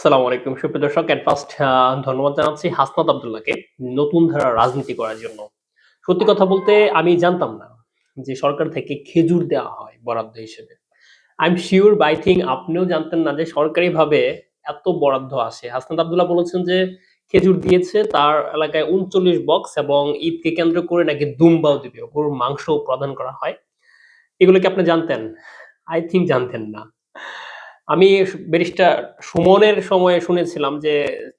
আসসালামু আলাইকুম সুপ্রিয় দর্শক। এট ফার্স্ট ধন্যবাদ জানাচ্ছি হাসনাত আব্দুল্লাহকে নতুন ধারার রাজনীতি করার জন্য। সত্যি কথা বলতে আমি জানতাম না যে সরকার থেকে খেজুর দেওয়া হয় বরাদ্দ হিসেবে। আই এম সিউর বা আই থিংক আপনিও জানতেন না যে সরকারিভাবে এত বরাদ্দ আসে। হাসনাত আব্দুল্লাহ বলেছেন যে খেজুর দিয়েছে তার এলাকায় ৩৯ বক্স এবং ঈদকে কেন্দ্র করে নাকি দুম্বাও দিবে। গরুর মাংসও প্রদান করা হয়। এগুলো কি আপনি জানতেন? আই থিংক জানতেন না। আমি ব্যারিস্টার সুমনের সময়ে শুনেছিলাম যে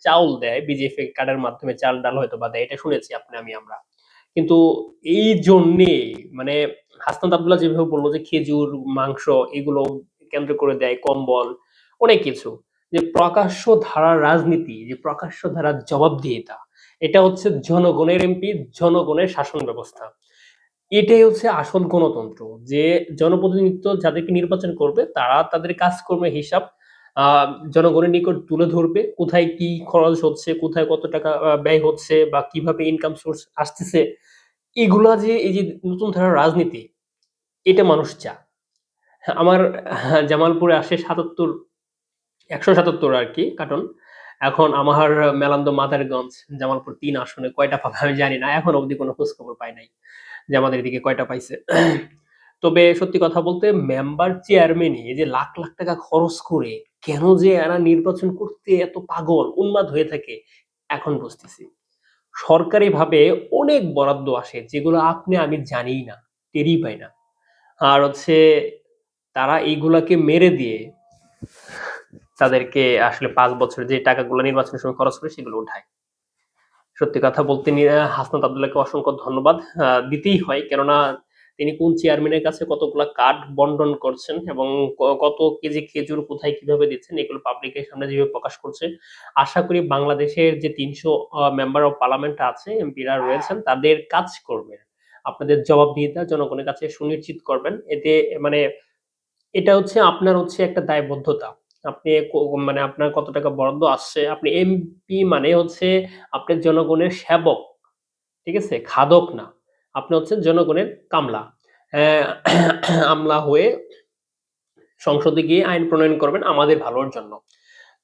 চাউল দেয় বিজিএফ কার্ডের মাধ্যমে চাল-ডাল হয়তোবা দেয়। এটা শুনেছি আমরা। কিন্তু এইজন্যে মানে হাসনাত আব্দুল্লাহ যেভাবে বলল যে খেজুর, মাংস এগুলো কেন্দ্র করে দেয়, কম্বল, অনেক কিছু। যে প্রকাশ্য ধারার রাজনীতি, যে প্রকাশ্য ধারার জবাবদিহিতা, এটা হচ্ছে জনগণের এমপি, জনগণের শাসন ব্যবস্থা। এটাই হচ্ছে আসল গণতন্ত্র। যে জনপ্রতিনিধিত্ব যাদেরকে নির্বাচন করবে তারা তাদের কাজকর্মের হিসাব আ জনগণের নিকট তুলে ধরবে। কোথায় কি খরচ হচ্ছে, কোথায় কত টাকা ব্যয় হচ্ছে বা কিভাবে ইনকাম সোর্স আসতেছে। এগুলা যে এই যে নতুন ধারার রাজনীতি, এটা মানুষ চায়। আমার জামালপুরে আসে ৭৭ ১৭৭ আরকি কার্টন। এখন আমার মেলান্দহ মাদারগঞ্জ, জামালপুর ৩ আসনে কয়টা পাবে আমি জানি না। এখনো অবধি কোন খোঁজখবর পাই নাই। যে আমাদের এদিকে কয়টা পাইছে। তবে সত্যি কথা বলতে মেম্বার চেয়ারম্যানই এই যে লাখ টাকা খরচ করে কেন যে এরা নির্বাচন করতে এত পাগল, উন্মাদ হয়ে থাকে এখন বুঝতেছি। সরকারিভাবে অনেক বরাদ্দ আসে যেগুলো আপনি আমি জানিই না, টেরই পাই না। আর হচ্ছে তারা এইগুলাকে মেরে দিয়ে তাদেরকে আসলে ৫ বছর যে টাকাগুলো নির্বাচনের সময় খরচ করে সেগুলো উঠায়। সত্যি কথা বলতে হাসনাত আব্দুল্লাহকে অসংখ্য ধন্যবাদ দিতেই হয়। কেননা তিনি কোন চেয়ারম্যানের কাছে কতগুলা কার্ড বন্টন করছেন এবং কত কেজি খেজুর কোথায় কিভাবে দিচ্ছেন এগুলো পাবলিকের সামনে যেভাবে প্রকাশ করছে। আশা করি বাংলাদেশের যে ৩০০ মেম্বার অব পার্লামেন্ট আছে, এমপিরা রয়েছেন তাদের কাজ করবেন। আপনাদের জবাবদিহিতা জনগণের কাছে সুনিশ্চিত করবেন। এতে মানে এটা হচ্ছে আপনার হচ্ছে একটা দায়বদ্ধতা। আপনি মানে আপনার কত টাকা বরাদ্দ আসছে। আপনি এমপি মানে হচ্ছে আপনি জনগণের সেবক। ঠিক আছে? খাদক না। আপনি হচ্ছেন জনগণের কামলা। অ্যা আমলা হয়ে সংসদে গিয়ে আইন প্রণয়ন করবেন আমাদের ভালোর জন্য।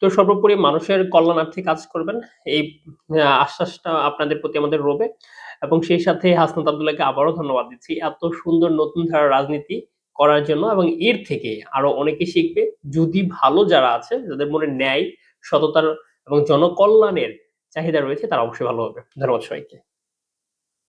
তো সর্বোপরি মানুষের কল্যাণার্থে কাজ করবেন। এই আশ্বাসটা আপনাদের প্রতি আমাদের রবে এবং সেই সাথে হাসনাত আব্দুল্লাহকে আবারও ধন্যবাদ দিচ্ছি। এত সুন্দর নতুন ধারার রাজনীতি করার জন্য এবং এর থেকে আরো অনেকে শিখবে। যদি ভালো যারা আছে, যাদের মনে ন্যায়, সততার এবং জনকল্যাণের চাহিদা রয়েছে তারা অবশ্যই ভালো হবে। ধন্যবাদ সবাইকে।